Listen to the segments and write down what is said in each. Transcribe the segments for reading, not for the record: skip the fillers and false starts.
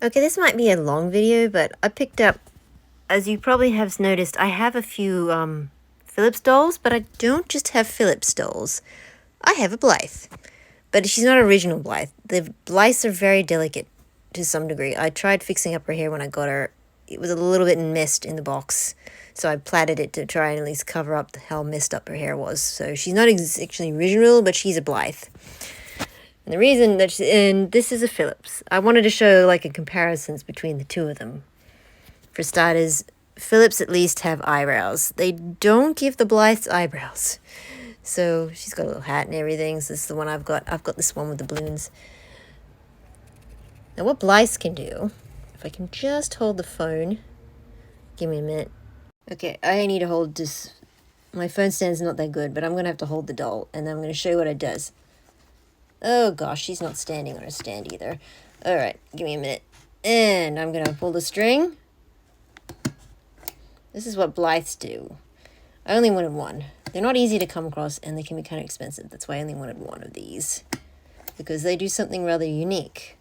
Okay, this might be a long video, but I picked up, as you probably have noticed, I have a few Phillips dolls, but I don't just have Phillips dolls. I have a Blythe, but she's not original Blythe. The Blythes are very delicate to some degree. I tried fixing up her hair when I got her. It was a little bit messed in the box, so I plaited it to try and at least cover up how messed up her hair was. So she's not actually original, but she's a Blythe. And the reason that and this is a Phillips. I wanted to show like a comparisons between the two of them. For starters, Phillips at least have eyebrows. They don't give the Blythe's eyebrows. So she's got a little hat and everything. So this is the one I've got. I've got this one with the balloons. Now what Blythe can do, if I can just hold the phone. Give me a minute. Okay, I need to hold this. My phone stand's not that good, but I'm going to have to hold the doll. And I'm going to show you what it does. Oh gosh, she's not standing on a stand either. Alright, give me a minute. And I'm going to pull the string. This is what Blythes do. I only wanted one. They're not easy to come across and they can be kind of expensive. That's why I only wanted one of these. Because they do something rather unique.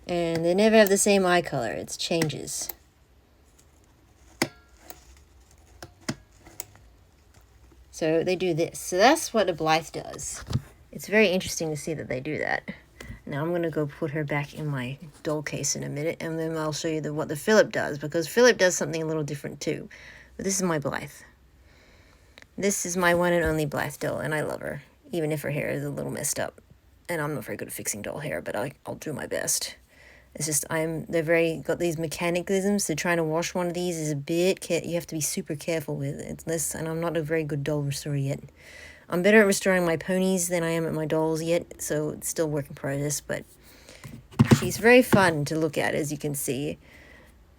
And they never have the same eye color. It changes. So they do this. So that's what a Blythe does. It's very interesting to see that they do that. Now I'm going to go put her back in my doll case in a minute, and then I'll show you what the Phillip does, because Phillip does something a little different too. But this is my Blythe. This is my one and only Blythe doll, and I love her, even if her hair is a little messed up. And I'm not very good at fixing doll hair, but I'll do my best. It's just they're got these mechanisms, so trying to wash one of these is a bit, you have to be super careful with it. And I'm not a very good doll restorer yet. I'm better at restoring my ponies than I am at my dolls yet, so it's still work in progress, but she's very fun to look at, as you can see.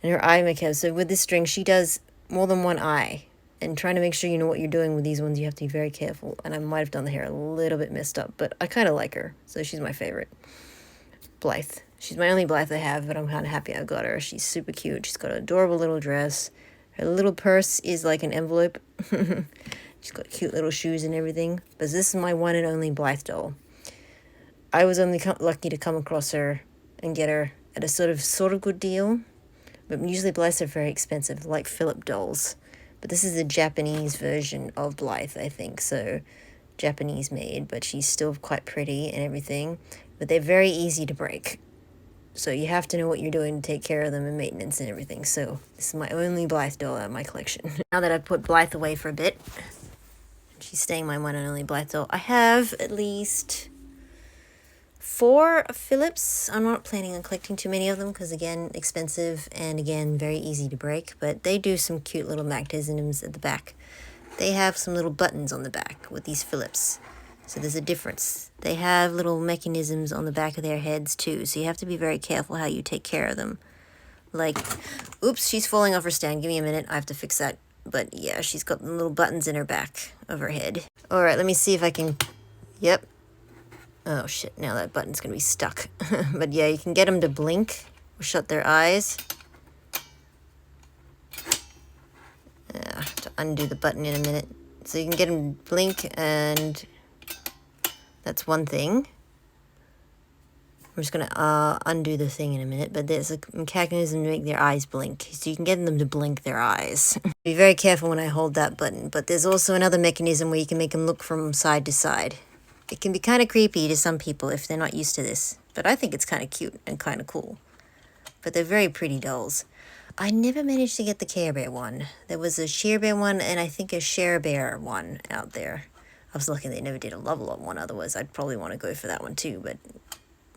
And her eye makeup, so with this string, she does more than one eye. And trying to make sure you know what you're doing with these ones, you have to be very careful. And I might have done the hair a little bit messed up, but I kind of like her, so she's my favorite. Blythe. She's my only Blythe I have, but I'm kind of happy I got her. She's super cute. She's got an adorable little dress. Her little purse is like an envelope. She's got cute little shoes and everything. But this is my one and only Blythe doll. I was only lucky to come across her and get her at a sort of good deal. But usually Blythes are very expensive, like Phillip dolls. But this is a Japanese version of Blythe, I think. So Japanese made, but she's still quite pretty and everything. But they're very easy to break. So you have to know what you're doing to take care of them and maintenance and everything. So this is my only Blythe doll out of my collection. Now that I've put Blythe away for a bit, she's staying my one and only Blythe doll. I have at least 4 Phillips. I'm not planning on collecting too many of them because, again, expensive and, again, very easy to break. But they do some cute little mechanisms at the back. They have some little buttons on the back with these Phillips. So there's a difference. They have little mechanisms on the back of their heads too, so you have to be very careful how you take care of them. Like, oops, she's falling off her stand. Give me a minute, I have to fix that. But yeah, she's got little buttons in her back of her head. Alright, let me see if I can, yep. Oh shit, now that button's gonna be stuck. But yeah, you can get them to blink or shut their eyes. I have to undo the button in a minute. So you can get them to blink, and that's one thing. I'm just going to undo the thing in a minute, but there's a mechanism to make their eyes blink. So you can get them to blink their eyes. Be very careful when I hold that button, but there's also another mechanism where you can make them look from side to side. It can be kind of creepy to some people if they're not used to this, but I think it's kind of cute and kind of cool. But they're very pretty dolls. I never managed to get the Care Bear one. There was a Sheer Bear one and I think a Share Bear one out there. I was lucky they never did a Level Up one, otherwise I'd probably want to go for that one too. But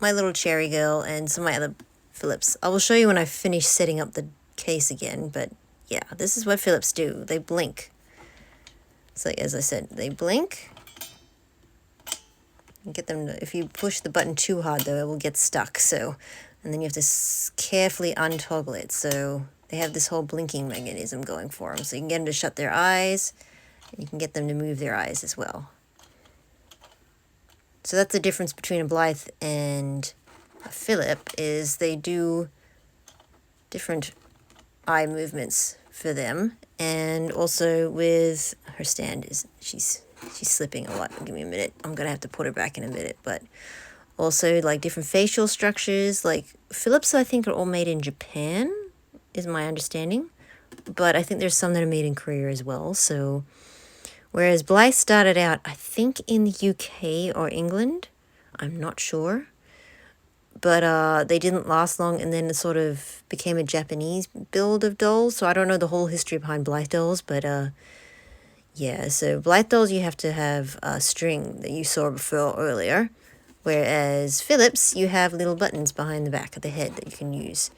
my little Cherry Girl and some of my other Phillips. I will show you when I finish setting up the case again, but yeah, this is what Phillips do. They blink. So as I said, they blink. You get them to, if you push the button too hard though, it will get stuck. So, and then you have to carefully untoggle it. So they have this whole blinking mechanism going for them. So you can get them to shut their eyes. You can get them to move their eyes as well. So that's the difference between a Blythe and a Phillip, is they do different eye movements for them. And also with her stand, she's slipping a lot. Give me a minute. I'm going to have to put her back in a minute. But Also, like different facial structures. Like Phillips, I think, are all made in Japan, is my understanding. But I think there's some that are made in Korea as well. So, whereas Blythe started out, I think, in the UK or England. I'm not sure. But they didn't last long, and then it sort of became a Japanese build of dolls. So I don't know the whole history behind Blythe dolls, but yeah. So Blythe dolls, you have to have a string that you saw before earlier, whereas Phillips, you have little buttons behind the back of the head that you can use.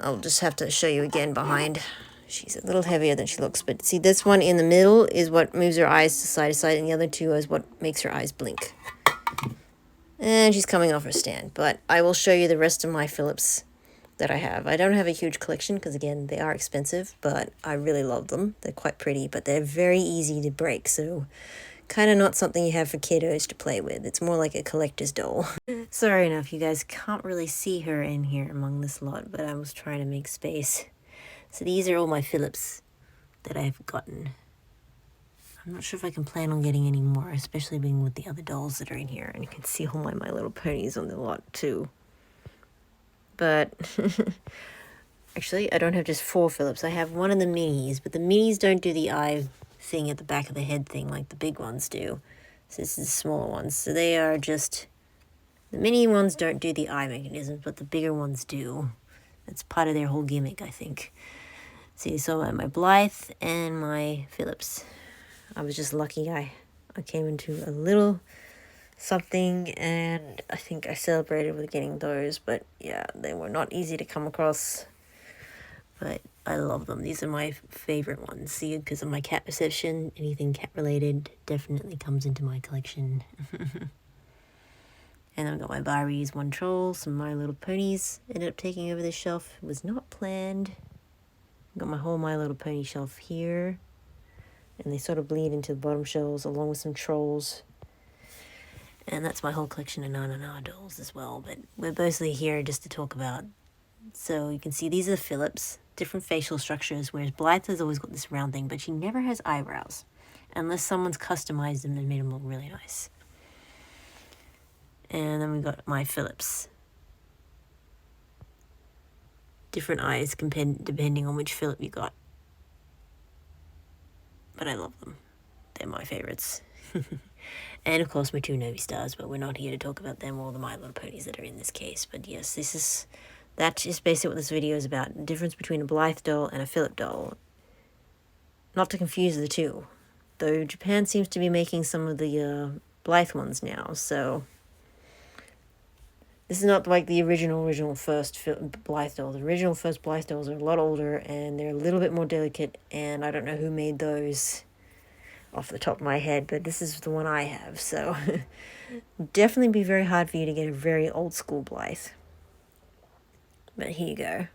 I'll just have to show you again behind. She's a little heavier than she looks, but see, this one in the middle is what moves her eyes to side, and the other two is what makes her eyes blink. And she's coming off her stand, but I will show you the rest of my Phillips that I have. I don't have a huge collection because, again, they are expensive, but I really love them. They're quite pretty, but they're very easy to break, so kind of not something you have for kiddos to play with. It's more like a collector's doll. Sorry enough, you guys can't really see her in here among this lot, but I was trying to make space. So these are all my Phillips that I've gotten. I'm not sure if I can plan on getting any more, especially being with the other dolls that are in here. And you can see all my Little Ponies on the lot too. But actually, I don't have just 4 Phillips. I have one of the minis, but the minis don't do the eye thing at the back of the head thing like the big ones do. So this is the smaller ones. So they are just, the mini ones don't do the eye mechanisms, but the bigger ones do. That's part of their whole gimmick, I think. See, so my Blythe and my Phillips. I was just lucky I came into a little something, and I think I celebrated with getting those, but yeah, they were not easy to come across, but I love them. These are my favorite ones. See, because of my cat perception, anything cat related definitely comes into my collection. And I've got my Barbies, one troll, some My Little Ponies ended up taking over this shelf. It was not planned. I've got my whole My Little Pony shelf here. And they sort of bleed into the bottom shelves along with some trolls. And that's my whole collection of Alanaartdream dolls as well. But we're mostly here just to talk about. So you can see these are the Phillips, different facial structures, whereas Blythe has always got this round thing, but she never has eyebrows. Unless someone's customized them and made them look really nice. And then we've got my Phillips. Different eyes depending on which Phillip you got. But I love them. They're my favorites. And of course my 2 Novi Stars, but we're not here to talk about them or the My Little Ponies that are in this case. But yes, that is basically what this video is about. The difference between a Blythe doll and a Phillip doll. Not to confuse the two. Though Japan seems to be making some of the Blythe ones now, so this is not like the original first Blythe doll. The original first Blythe dolls are a lot older, and they're a little bit more delicate, and I don't know who made those off the top of my head, but this is the one I have, so definitely be very hard for you to get a very old school Blythe. But here you go.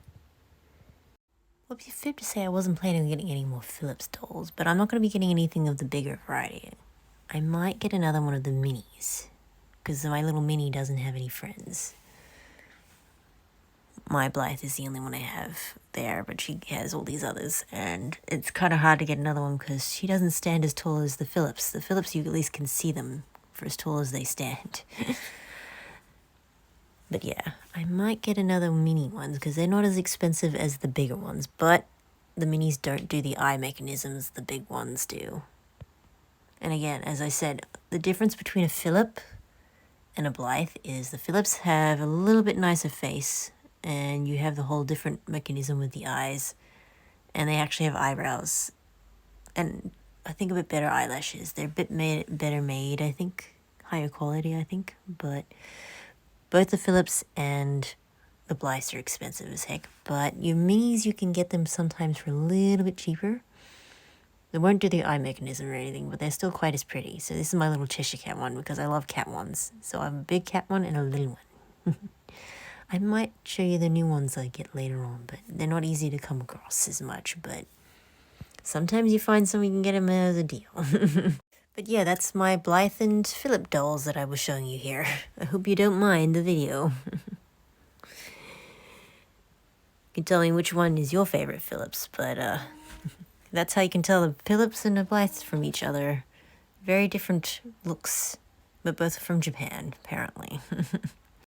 Well, it'd be fair to say I wasn't planning on getting any more Phillips dolls, but I'm not going to be getting anything of the bigger variety. I might get another one of the minis, because my little mini doesn't have any friends. My Blythe is the only one I have there, but she has all these others, and it's kind of hard to get another one because she doesn't stand as tall as the Phillips. The Phillips, you at least can see them for as tall as they stand. But yeah, I might get another mini ones because they're not as expensive as the bigger ones, but the minis don't do the eye mechanisms the big ones do. And again, as I said, the difference between a Phillip and a Blythe is the Phillips have a little bit nicer face, and you have the whole different mechanism with the eyes, and they actually have eyebrows, and I think a bit better eyelashes. They're a bit better made, I think, higher quality, I think, but both the Phillips and the Blythes are expensive as heck, but your minis, you can get them sometimes for a little bit cheaper. They won't do the eye mechanism or anything, but they're still quite as pretty. So this is my little Cheshire Cat one because I love cat ones. So I have a big cat one and a little one. I might show you the new ones I get later on, but they're not easy to come across as much. But sometimes you find some you can get them as a deal. But yeah, that's my Blythe and Phillip dolls that I was showing you here. I hope you don't mind the video. You can tell me which one is your favorite Phillips, but that's how you can tell the Phillips and the Blythes from each other. Very different looks. but both from Japan, apparently.